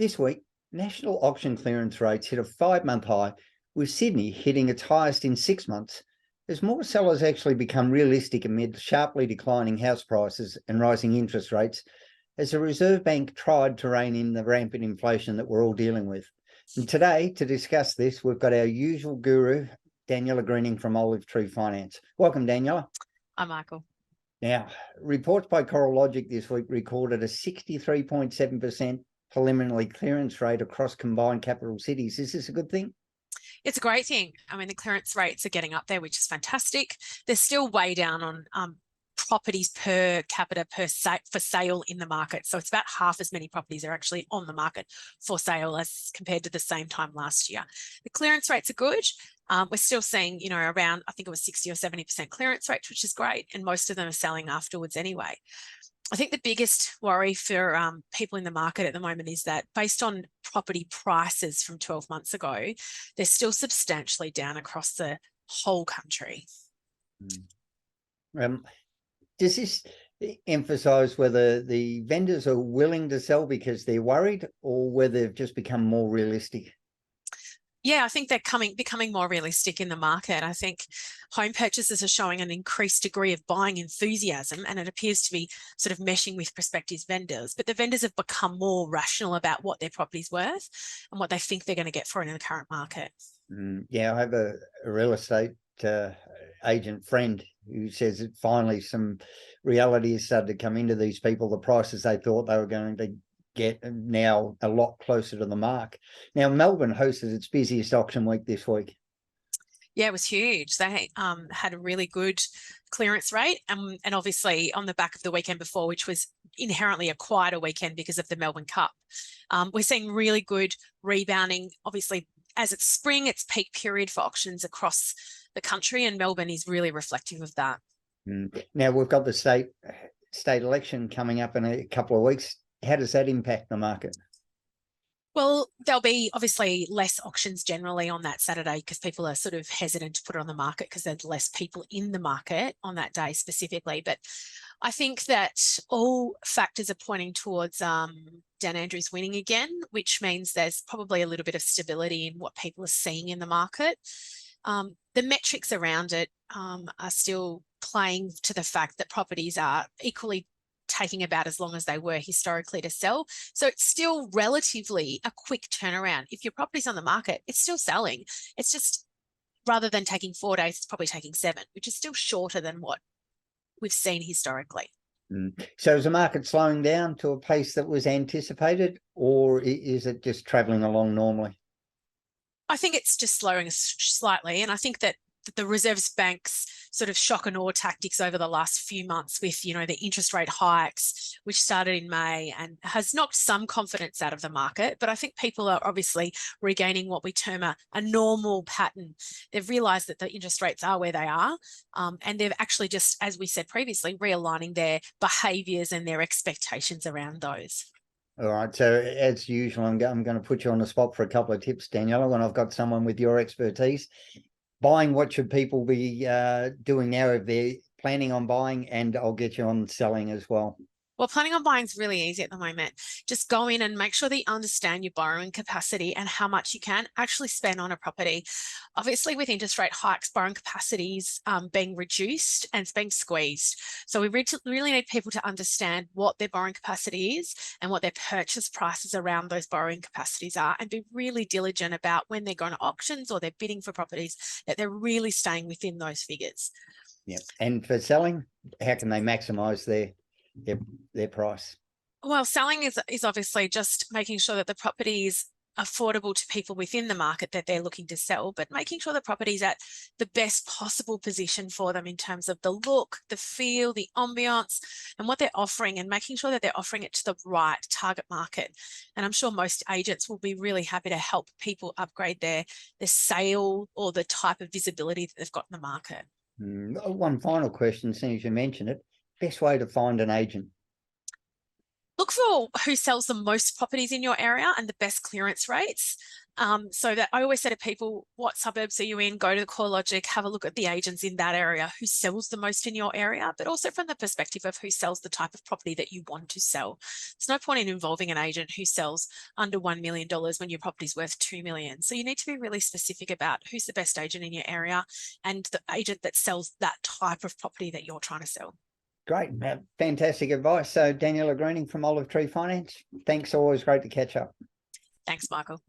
This week, national auction clearance rates hit a 5-month high, with Sydney hitting its highest in 6 months, as more sellers actually become realistic amid sharply declining house prices and rising interest rates, as the Reserve Bank tried to rein in the rampant inflation that we're all dealing with. And today, to discuss this, we've got our usual guru, Daniela Greening from Olive Tree Finance. Welcome, Daniela. Hi, Michael. Now, reports by CoralLogic this week recorded a 63.7% preliminary clearance rate across combined capital cities. Is this a good thing? It's a great thing. I mean, the clearance rates are getting up there, which is fantastic. They're still way down on properties per capita for sale in the market. So it's about half as many properties are actually on the market for sale as compared to the same time last year. The clearance rates are good. We're still seeing, around, I think it was 60 or 70% clearance rates, which is great. And most of them are selling afterwards anyway. I think the biggest worry for people in the market at the moment is that based on property prices from 12 months ago, they're still substantially down across the whole country. Does this emphasise whether the vendors are willing to sell because they're worried, or whether they've just become more realistic? Yeah, I think they're becoming more realistic in the market. I think home purchases are showing an increased degree of buying enthusiasm, and it appears to be sort of meshing with prospective vendors. But the vendors have become more rational about what their property's worth and what they think they're going to get for it in the current market. Yeah, I have a real estate agent friend who says that finally some reality has started to come into these people. The prices they thought they were going to get now a lot closer to the mark. Now, Melbourne hosted its busiest auction week this week. Yeah, it was huge. They had a really good clearance rate, and obviously on the back of the weekend before, which was inherently a quieter weekend because of the Melbourne Cup. We're seeing really good rebounding. Obviously, as it's spring, it's peak period for auctions across the country, and Melbourne is really reflective of that. Now, we've got the state election coming up in a couple of weeks. How does that impact the market? Well, there'll be obviously less auctions generally on that Saturday because people are sort of hesitant to put it on the market because there's less people in the market on that day specifically. But I think that all factors are pointing towards Dan Andrews winning again, which means there's probably a little bit of stability in what people are seeing in the market. The metrics around it are still playing to the fact that properties are equally taking about as long as they were historically to sell. So it's still relatively a quick turnaround. If your property's on the market, it's still selling. It's just, rather than taking 4 days, it's probably taking 7, which is still shorter than what we've seen historically. So is the market slowing down to a pace that was anticipated, or is it just travelling along normally? I think it's just slowing slightly, and I think that the Reserve Bank's sort of shock and awe tactics over the last few months with, the interest rate hikes, which started in May and has knocked some confidence out of the market. But I think people are obviously regaining what we term a normal pattern. They've realised that the interest rates are where they are, and they've actually just, as we said previously, realigning their behaviours and their expectations around those. All right. So as usual, I'm going to put you on the spot for a couple of tips, Daniela, when I've got someone with your expertise. Buying, what should people be doing now if they're planning on buying? And I'll get you on selling as well. Well, planning on buying is really easy at the moment. Just go in and make sure that you understand your borrowing capacity and how much you can actually spend on a property. Obviously, with interest rate hikes, borrowing capacities being reduced and it's being squeezed. So we really need people to understand what their borrowing capacity is and what their purchase prices around those borrowing capacities are, and be really diligent about when they're going to auctions or they're bidding for properties, that they're really staying within those figures. Yeah. And for selling, how can they maximise their price? Well, selling is obviously just making sure that the property is affordable to people within the market that they're looking to sell, but making sure the property is at the best possible position for them in terms of the look, the feel, the ambiance, and what they're offering, and making sure that they're offering it to the right target market. And I'm sure most agents will be really happy to help people upgrade their sale or the type of visibility that they've got in the market. One final question, as soon as you mention it. Best way to find an agent? Look for who sells the most properties in your area and the best clearance rates. So that I always say to people, what suburbs are you in? Go to CoreLogic, have a look at the agents in that area who sells the most in your area, but also from the perspective of who sells the type of property that you want to sell. There's no point in involving an agent who sells under $1 million when your property's worth $2 million. So you need to be really specific about who's the best agent in your area and the agent that sells that type of property that you're trying to sell. Great. Fantastic advice. So Daniela Greening from Olive Tree Finance. Thanks. Always great to catch up. Thanks, Michael.